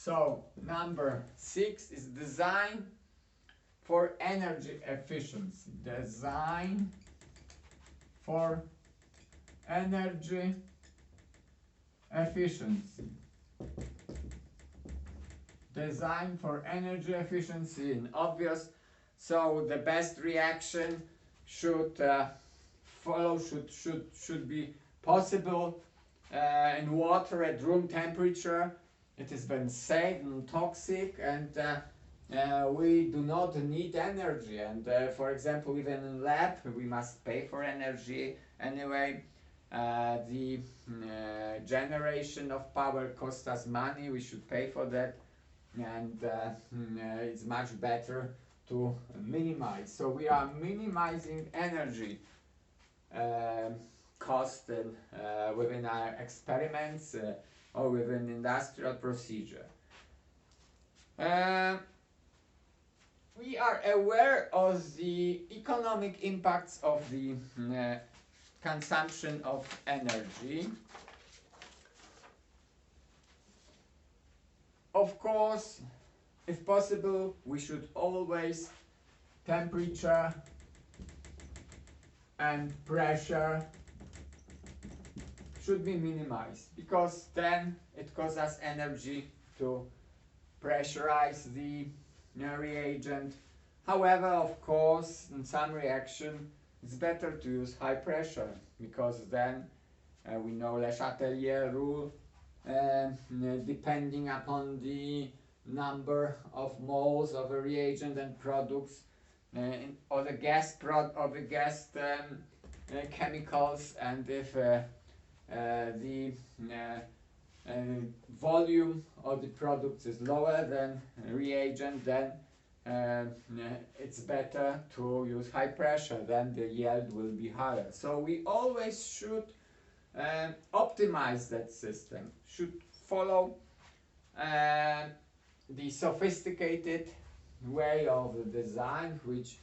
So number 6 is design for energy efficiency. Design for energy efficiency. Design for energy efficiency in obvious. So the best reaction should follow, should be possible in water at room temperature. It is then safe, non-toxic, and we do not need energy. And for example, even in lab, we must pay for energy anyway. The generation of power costs us money. We should pay for that, and it's much better to minimize. So we are minimizing energy cost within our experiments or within industrial procedure. We are aware of the economic impacts of the consumption of energy. Of course, if possible, we should always temperature and pressure should be minimized, because then it costs us energy to pressurize the reagent. However, of course, in some reaction it's better to use high pressure, because then we know Le Chatelier rule, depending upon the number of moles of a reagent and products or the gas chemicals, and if the volume of the products is lower than reagent, then it's better to use high pressure, then the yield will be higher. So we always should optimize that system, should follow the sophisticated way of design which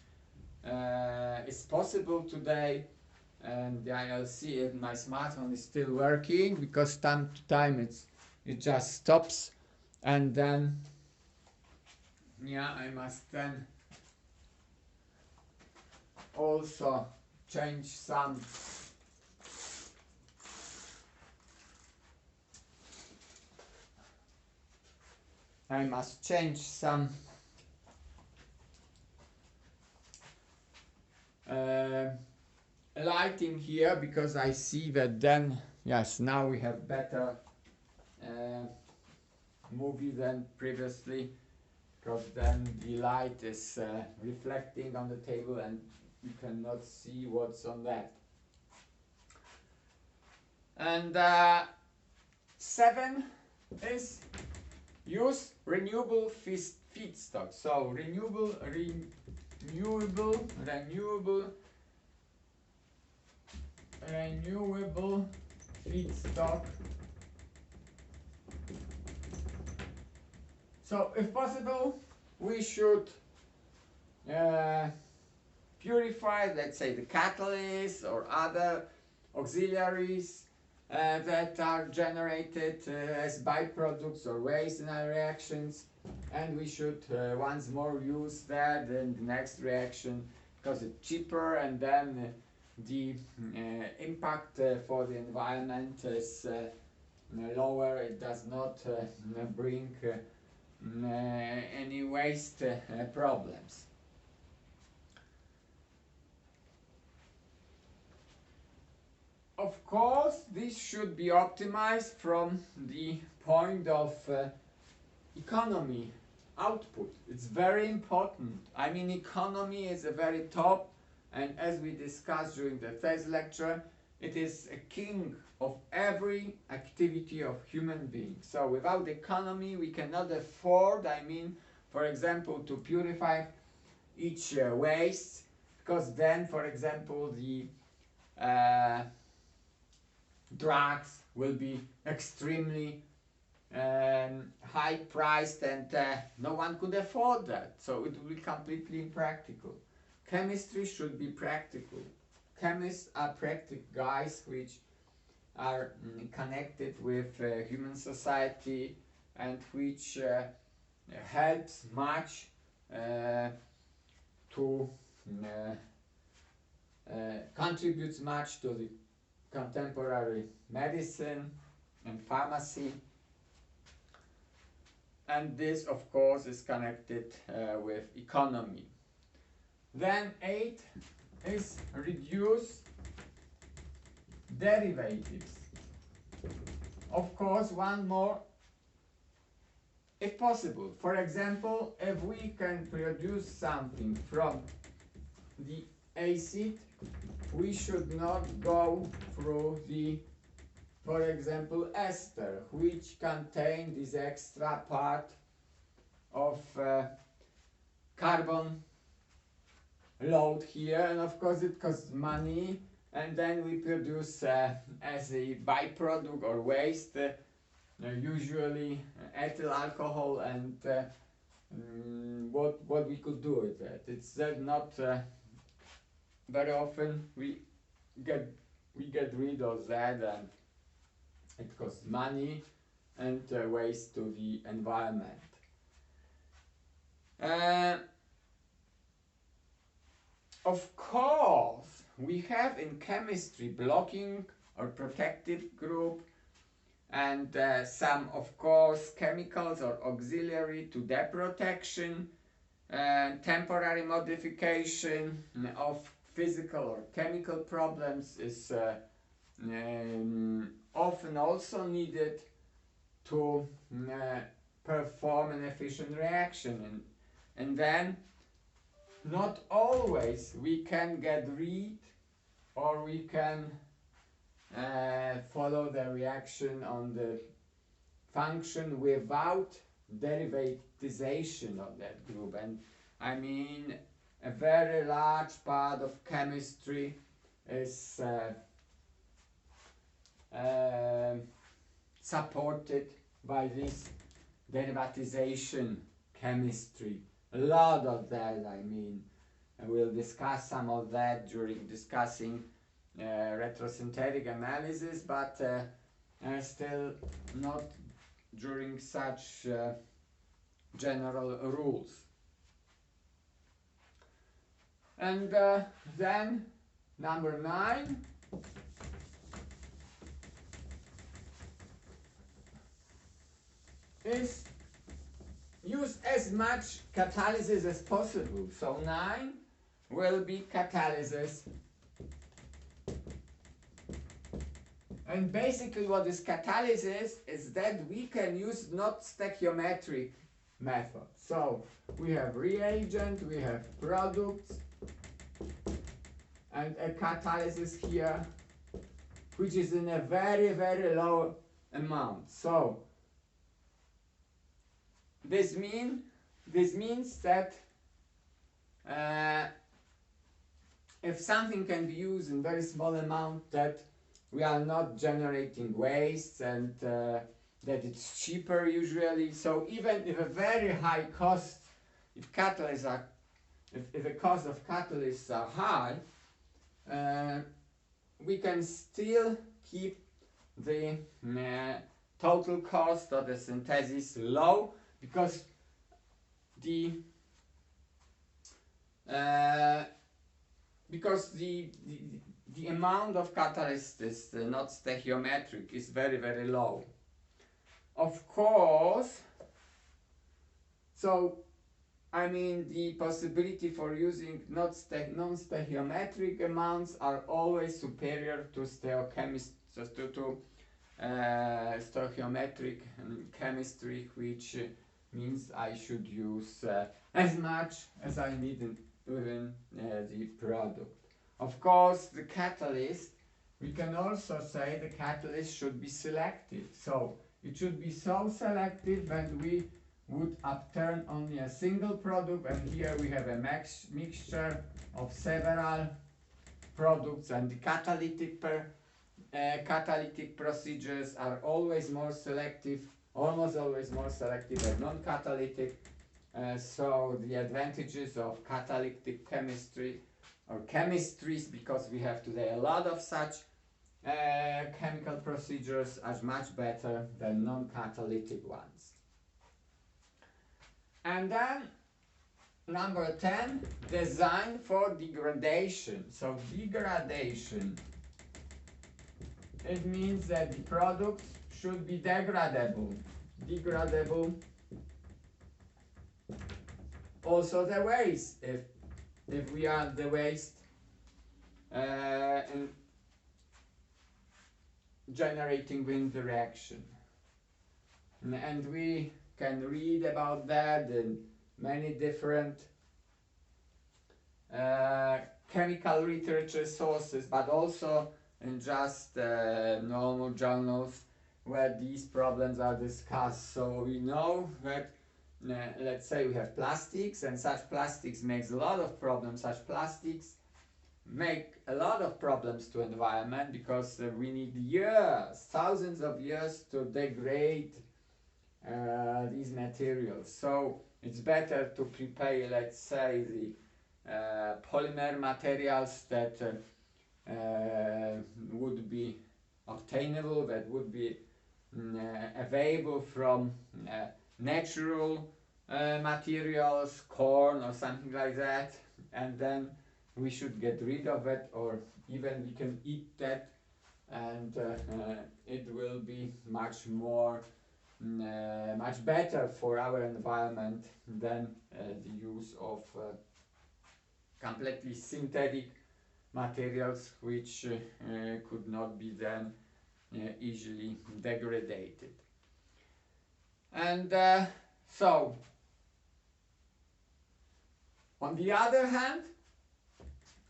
is possible today. And I'll see if my smartphone is still working, because time to time it just stops, and then I must then also change some lighting here, because I see that then, yes, now we have better movie than previously, because then the light is reflecting on the table and you cannot see what's on that. And 7 is use renewable feedstock. So renewable feedstock. So if possible, we should purify, let's say, the catalysts or other auxiliaries that are generated as byproducts or waste in our reactions, and we should once more use that in the next reaction, because it's cheaper, and then the impact for the environment is lower. It does not bring any waste problems. Of course, this should be optimized from the point of economy, output. It's very important. I mean, economy is a very top, and as we discussed during the first lecture, it is a king of every activity of human beings. So without economy, we cannot afford, I mean, for example, to purify each waste, because then, for example, the drugs will be extremely high priced, and no one could afford that. So it will be completely impractical. Chemistry should be practical. Chemists are practical guys which are connected with human society, and which helps much to contributes much to the contemporary medicine and pharmacy, and this of course is connected with economy. Then 8 is reduce derivatives. Of course, one more if possible. For example, if we can produce something from the acid, we should not go through the, for example, ester, which contain this extra part of carbon load here, and of course it costs money, and then we produce as a byproduct or waste usually ethyl alcohol, and what we could do with that. It's not very often we get rid of that, and it costs money and waste to the environment. Of course, we have in chemistry blocking or protective group, and some, of course, chemicals or auxiliary to their protection, temporary modification of physical or chemical problems is often also needed to perform an efficient reaction, and then not always we can get rid, or we can follow the reaction on the function without derivatization of that group. And I mean, a very large part of chemistry is supported by this derivatization chemistry. A lot of that, I mean, and we'll discuss some of that during discussing retrosynthetic analysis, but still not during such general rules. And then number 9 is use as much catalysis as possible. So 9 will be catalysis. And basically what is catalysis is that we can use not stoichiometric method. So we have reagent, we have products, and a catalysis here, which is in a very, very low amount. So this means that if something can be used in very small amount, that we are not generating waste, and that it's cheaper usually. So even if a very high cost, if catalysts are, if the cost of catalysts are high, we can still keep the total cost of the synthesis low, because the amount of catalyst is not stoichiometric, is very, very low. Of course, so I mean, the possibility for using non-stoichiometric amounts are always superior to stoichiometric chemistry, which means I should use as much as I need within the product. Of course, the catalyst, we can also say the catalyst should be selective. So it should be so selective that we would upturn only a single product, and here we have a mixture of several products, and the catalytic procedures are always more selective, almost always more selective than non-catalytic. So the advantages of catalytic chemistry or chemistries, because we have today a lot of such chemical procedures, are much better than non-catalytic ones. And then number 10, design for degradation. So degradation, it means that the products should be degradable. Degradable. Also the waste, if we are the waste in generating wind reaction. And we can read about that in many different chemical literature sources, but also in just normal journals where these problems are discussed. So we know that let's say we have plastics, and such plastics makes a lot of problems. Such plastics make a lot of problems to environment because we need years, thousands of years to degrade these materials. So it's better to prepare, let's say, the polymer materials that would be obtainable, that would be available from natural materials, corn or something like that, and then we should get rid of it, or even we can eat that, and it will be much more much better for our environment than the use of completely synthetic materials which could not be then easily degraded. And so on the other hand,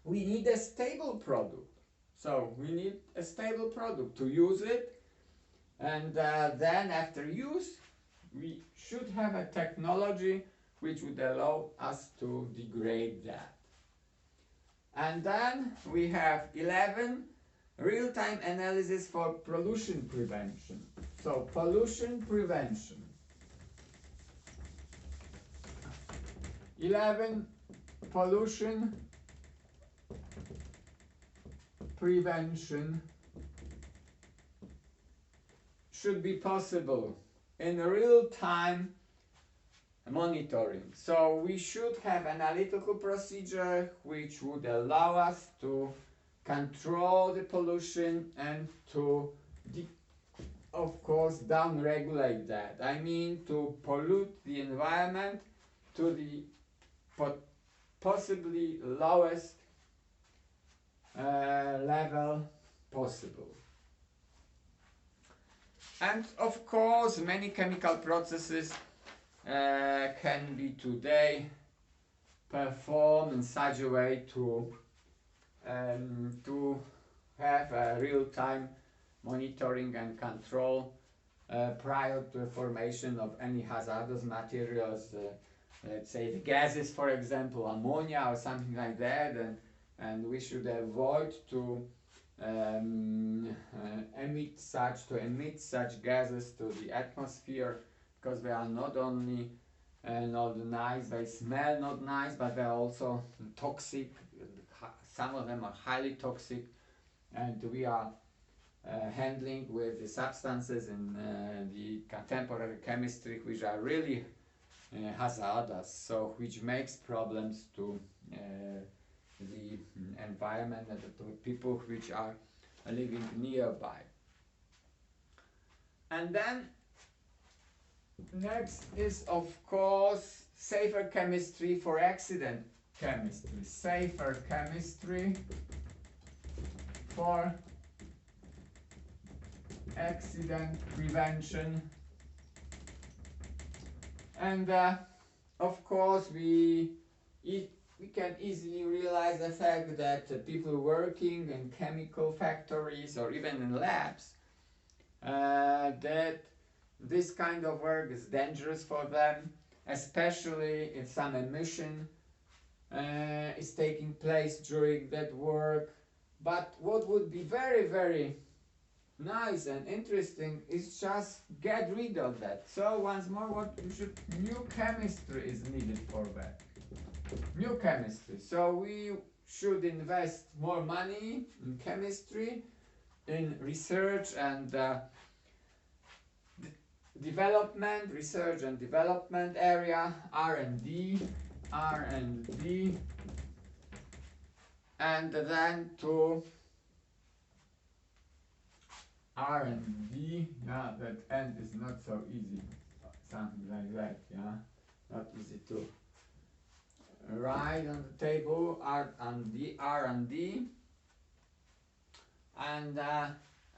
we need a stable product. So we need a stable product to use it, and then after use we should have a technology which would allow us to degrade that. And then we have 11, real-time analysis for pollution prevention. So pollution prevention. 11, pollution prevention should be possible in real-time monitoring. So we should have analytical procedure which would allow us to control the pollution and to, of course, down-regulate that. I mean, to pollute the environment to the possibly lowest level possible. And of course, many chemical processes can be today performed in such a way to have a real-time monitoring and control prior to the formation of any hazardous materials, let's say the gases, for example, ammonia or something like that, and we should avoid to emit such gases to the atmosphere, because they are not only not nice, they smell not nice, but they are also toxic. Some of them are highly toxic, and we are handling with the substances in the contemporary chemistry which are really hazardous, so which makes problems to the environment and to people which are living nearby. And then next is, of course, safer chemistry for accident chemistry. Safer chemistry for accident prevention. And of course we can easily realize the fact that people working in chemical factories or even in labs, that this kind of work is dangerous for them, especially if some emission is taking place during that work. But what would be very, very nice and interesting is just get rid of that. So once more, new chemistry is needed for that. New chemistry. So we should invest more money in chemistry, in research, and development, research and development area, R&D, R&D, and then to R&D, yeah, that end is not so easy, something like that, yeah, not easy to write on the table, R&D, R&D, and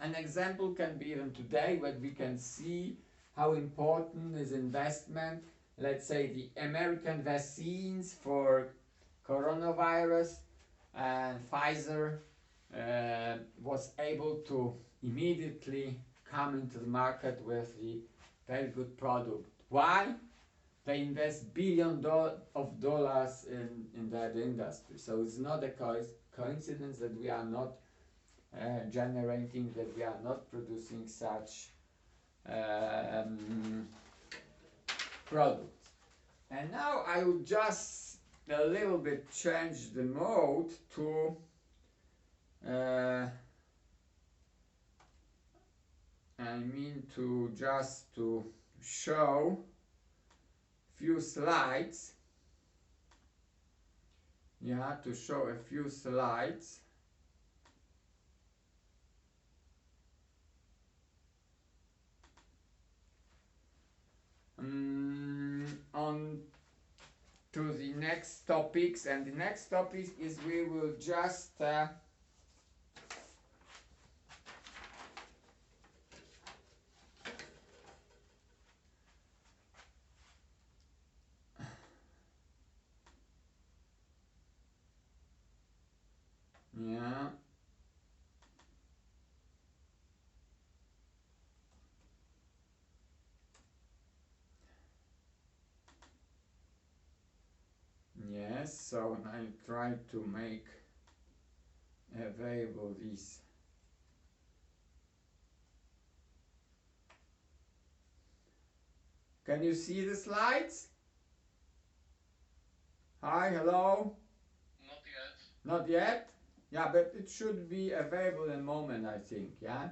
an example can be even today when we can see how important is investment. Let's say the American vaccines for coronavirus, and Pfizer was able to immediately come into the market with the very good product. Why? They invest billions of dollars in that industry. So it's not a coincidence that we are not generating, that we are not producing such products. And now I will just a little bit change the mode to just to show few slides. Yeah, to show a few slides. On to the next topics, and the next topic is we will just yeah. Yes, so I try to make available these. Can you see the slides? Hi, hello? Not yet. Not yet? Yeah, but it should be available in a moment, I think, yeah?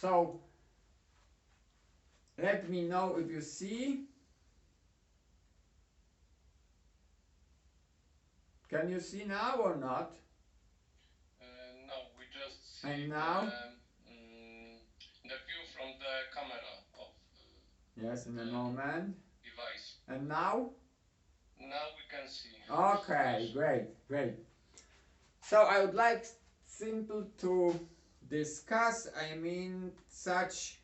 So, let me know if you see. Can you see now or not? No, we just see And now? The view from the camera of Yes, in a moment. device. And now? Now we can see. Okay, great. So I would like simple to discuss, such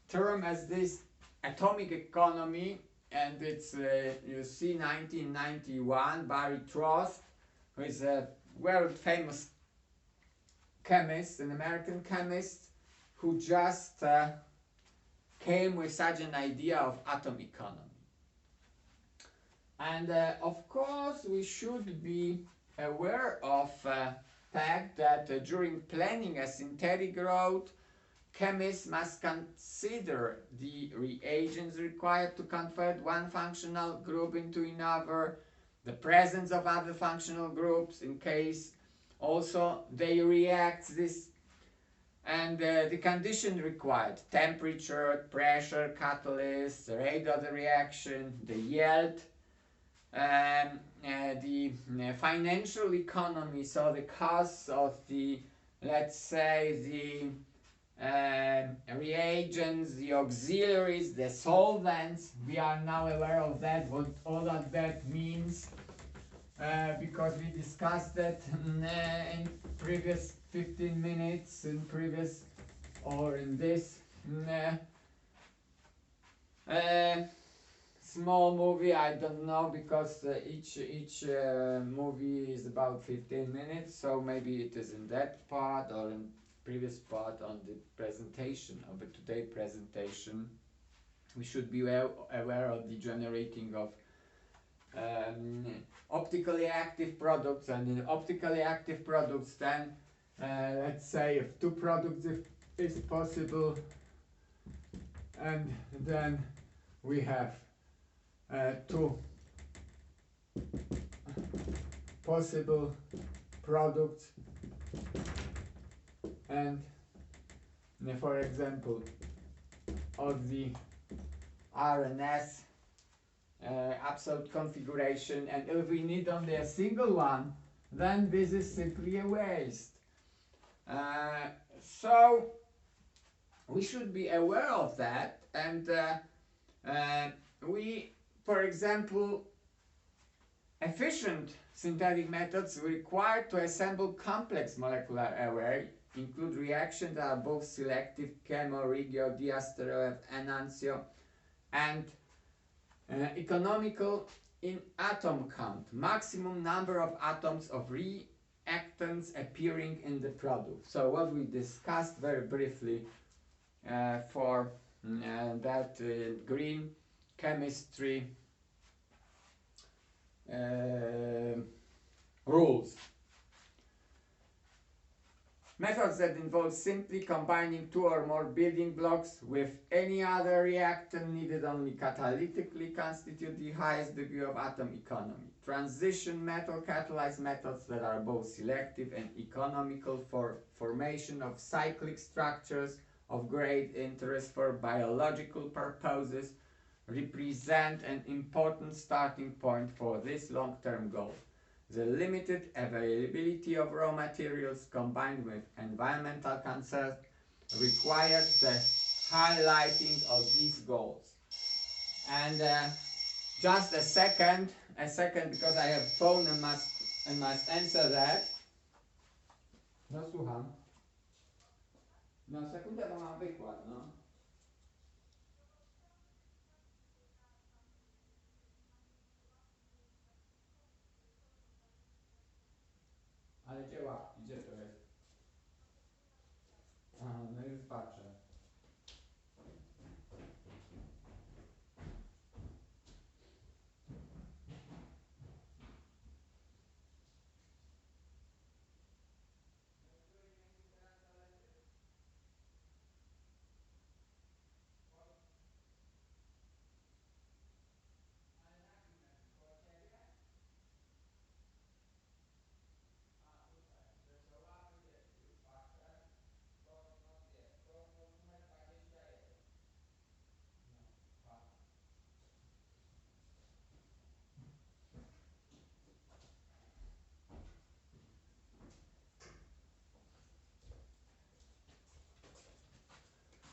term as this atomic economy, and it's, you see, 1991, Barry Trost, who is a world famous chemist, an American chemist, who just came with such an idea of atom economy. And of course we should be aware of fact that during planning a synthetic growth, chemists must consider the reagents required to convert one functional group into another, the presence of other functional groups in case also they react this, and the condition required, temperature, pressure, catalyst, the rate of the reaction, the yield, the financial economy, so the costs of the, let's say, the reagents, the auxiliaries, the solvents. We are now aware of that, what all of that means, because we discussed that in previous 15 minutes, in previous, or in this small movie. I don't know, because each movie is about 15 minutes, so maybe it is in that part or in previous part on the presentation of the today presentation. We should be aware of the generating of optically active products, and in optically active products, then let's say if two products is possible, and then we have two possible products, and for example of the RNS absolute configuration, and if we need only a single one, then this is simply a waste. So we should be aware of that, and we, for example, efficient synthetic methods required to assemble complex molecular array include reactions that are both selective, chemo, regio, diastereo, enantio, and economical in atom count, maximum number of atoms of reactants appearing in the product. So what we discussed very briefly for that green chemistry rules. Methods that involve simply combining two or more building blocks with any other reactant needed only catalytically constitute the highest degree of atom economy. Transition metal catalyzed methods that are both selective and economical for formation of cyclic structures of great interest for biological purposes represent an important starting point for this long-term goal. The limited availability of raw materials combined with environmental concerns required the highlighting of these goals. And just a second, because I have phone and must answer that. No, słucham. No, sekundę, bo mam wykład, no. Ale gdzie łapki? Gdzie to jest? Aha, no już patrzę.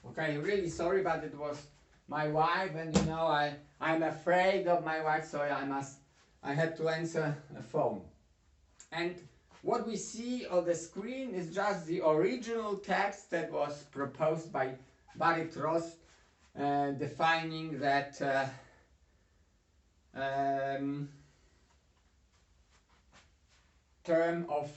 Okay, really sorry, but it was my wife, and you know I'm afraid of my wife, so I had to answer a phone. And what we see on the screen is just the original text that was proposed by Barry Trost, defining that term of